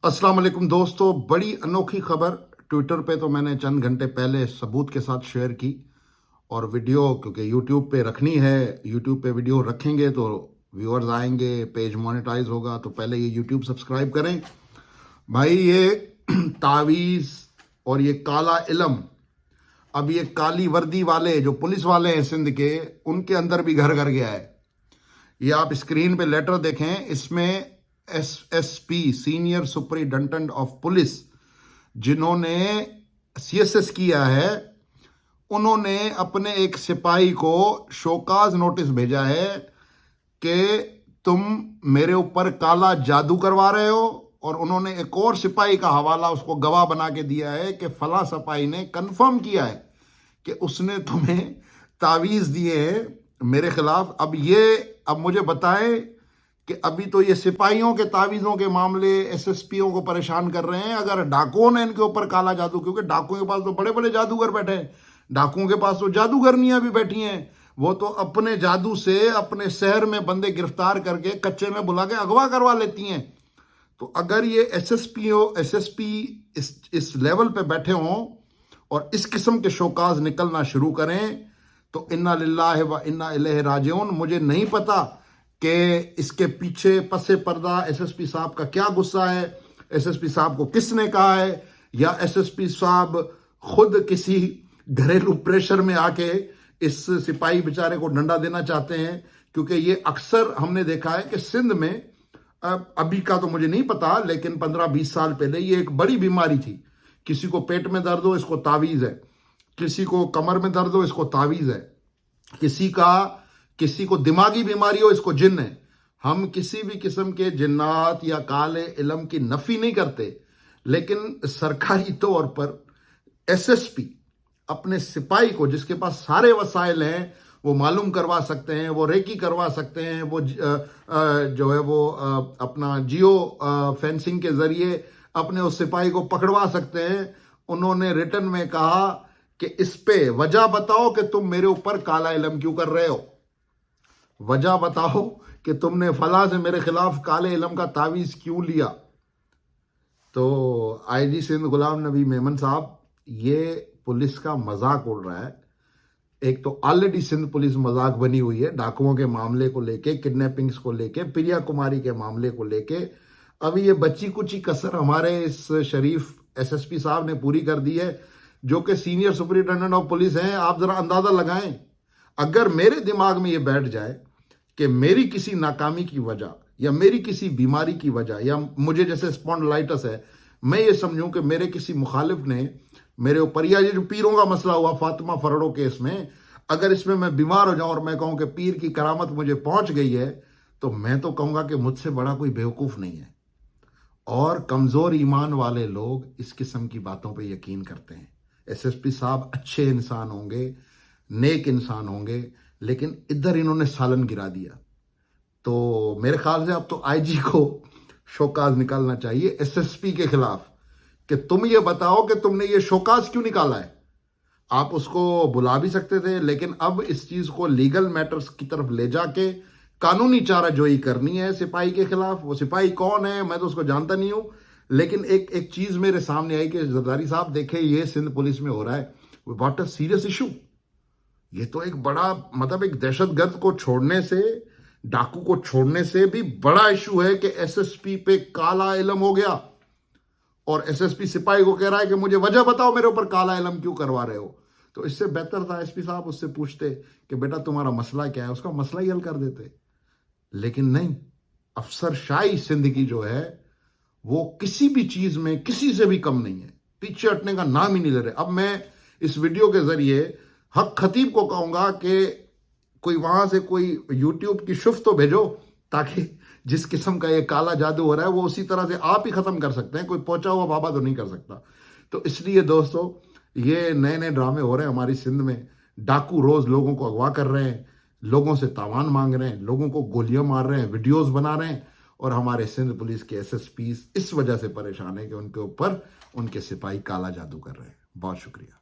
अस्सलाम वालेकुम दोस्तों, बड़ी अनोखी खबर ट्विटर पे तो मैंने चंद घंटे पहले सबूत के साथ शेयर की। और वीडियो क्योंकि यूट्यूब पे रखनी है, यूट्यूब पे वीडियो रखेंगे तो व्यूअर्स आएंगे, पेज मोनेटाइज होगा, तो पहले ये यूट्यूब सब्सक्राइब करें भाई। ये तावीज़ और ये काला इलम, अब ये काली वर्दी वाले जो पुलिस वाले हैं सिंध के, उनके अंदर भी घर घर गया है। ये आप स्क्रीन पे लेटर देखें, इसमें SSP senior superintendent of police जिन्होंने सीएसएस किया है, उन्होंने अपने एक सिपाही को शोकाज नोटिस भेजा है कि तुम मेरे ऊपर काला जादू करवा रहे हो। और उन्होंने एक और सिपाही का हवाला उसको गवाह बना के दिया है कि फला सिपाही ने कंफर्म किया है कि उसने तुम्हें तावीज़ दिए हैं मेरे खिलाफ। अब मुझे बताएं कि अभी तो ये सिपाहियों के तावीज़ों के मामले एसएसपीओ को परेशान कर रहे हैं। अगर डाकुओं ने इनके ऊपर काला जादू, क्योंकि डाकुओं के पास तो बड़े बड़े जादूगर बैठे हैं, डाकुओं के पास तो जादूगरनियां भी बैठी हैं, वो तो अपने जादू से अपने शहर में बंदे गिरफ्तार करके कच्चे में बुला के अगवा करवा लेती हैं। तो अगर ये एसएसपी इस लेवल पे बैठे हों और इस किस्म के शोकाज निकलना शुरू करें तो इन्ना लिल्लाहि व इन्ना इलैहि राजिऊन। मुझे नहीं पता कि इसके पीछे पसे पर्दा एसएसपी साहब का क्या गुस्सा है, एसएसपी साहब को किसने कहा है, या एसएसपी साहब खुद किसी घरेलू प्रेशर में आके इस सिपाही बेचारे को डंडा देना चाहते हैं। क्योंकि ये अक्सर हमने देखा है कि सिंध में, अभी का तो मुझे नहीं पता, लेकिन 15-20 साल पहले ये एक बड़ी बीमारी थी। किसी को पेट में दर्द हो, इसको तावीज़ है, किसी को कमर में दर्द हो, इसको तावीज़ है, किसी को दिमागी बीमारी हो, इसको जिन्न है। हम किसी भी किस्म के जिन्नात या काले इलम की नफी नहीं करते, लेकिन सरकारी तौर पर एसएसपी अपने सिपाही को, जिसके पास सारे वसाइल हैं, वो मालूम करवा सकते हैं, वो रेकी करवा सकते हैं, वो जो है वो अपना जियो फेंसिंग के जरिए अपने उस सिपाही को पकड़वा सकते हैं। उन्होंने रिटर्न में कहा कि इस पे वजह बताओ कि तुम मेरे ऊपर काला इलम क्यों कर रहे हो, वजह बताओ कि तुमने फला से मेरे खिलाफ काले इलम का तावीज़ क्यों लिया। तो आईजी सिंध गुलाम नबी मेमन साहब, ये पुलिस का मजाक उड़ रहा है। एक तो ऑलरेडी सिंध पुलिस मजाक बनी हुई है डाकुओं के मामले को लेके, किडनैपिंग्स को लेके, प्रिया कुमारी के मामले को लेके। अभी ये बच्ची कुची कसर हमारे इस शरीफ एसएसपी साहब ने पूरी कर दी है, जो कि सीनियर सुपरिटेंडेंट ऑफ पुलिस हैं। आप जरा अंदाजा लगाएं, अगर मेरे दिमाग में ये बैठ जाए कि मेरी किसी नाकामी की वजह या मेरी किसी बीमारी की वजह, या मुझे जैसे स्पॉन्डिलाइटिस है, मैं ये समझूं कि मेरे किसी मुखालिफ ने मेरे ऊपर, या ये जो पीरों का मसला हुआ फातिमा फरड़ो केस में, अगर इसमें मैं बीमार हो जाऊं और मैं कहूं कि पीर की करामत मुझे पहुंच गई है, तो मैं तो कहूंगा कि मुझसे बड़ा कोई बेवकूफ नहीं है। और कमजोर ईमान वाले लोग इस किस्म की बातों पे यकीन करते हैं। एसएसपी साहब अच्छे इंसान होंगे, नेक इंसान होंगे, लेकिन इधर इन्होंने सालन गिरा दिया। तो मेरे ख्याल से अब तो आईजी को शोकाज निकालना चाहिए एसएसपी के खिलाफ कि तुम ये बताओ कि तुमने ये शोकाज क्यों निकाला है। आप उसको बुला भी सकते थे, लेकिन अब इस चीज को लीगल मैटर्स की तरफ ले जाके कानूनी चाराजोई करनी है सिपाही के खिलाफ। वो सिपाही कौन है मैं तो उसको जानता नहीं हूं, लेकिन एक चीज मेरे सामने आई कि जरदारी साहब देखे ये सिंध पुलिस में हो रहा है, व्हाट अ सीरियस इशू। ये तो एक बड़ा, मतलब एक दहशतगर्द को छोड़ने से, डाकू को छोड़ने से भी बड़ा इशू है कि एसएसपी पे काला इलम हो गया। और एसएसपी सिपाही को कह रहा है कि मुझे वजह बताओ मेरे ऊपर काला इलम क्यों करवा रहे हो। तो इससे बेहतर था एसपी साहब उससे पूछते कि बेटा तुम्हारा मसला क्या है, उसका मसला ही हल कर देते। लेकिन नहीं, अफसरशाही सिंध की जो है वो किसी भी चीज में किसी से भी कम नहीं है, पीछे हटने का नाम ही नहीं ले रहे। अब मैं इस वीडियो के जरिए हक खतीब को कहूंगा कि कोई वहां से कोई यूट्यूब की शुफ तो भेजो, ताकि जिस किस्म का ये काला जादू हो रहा है वो उसी तरह से आप ही खत्म कर सकते हैं, कोई पहुंचा हुआ बाबा तो नहीं कर सकता। तो इसलिए दोस्तों, ये नए नए ड्रामे हो रहे हैं हमारी सिंध में। डाकू रोज लोगों को अगवा कर रहे हैं, लोगों से तावान मांग रहे हैं, लोगों को गोलियां मार रहे हैं, वीडियोस बना रहे हैं। और हमारे सिंध पुलिस के एसएसपी इस वजह से परेशान है कि उनके ऊपर उनके सिपाही काला जादू कर रहे हैं। बहुत शुक्रिया।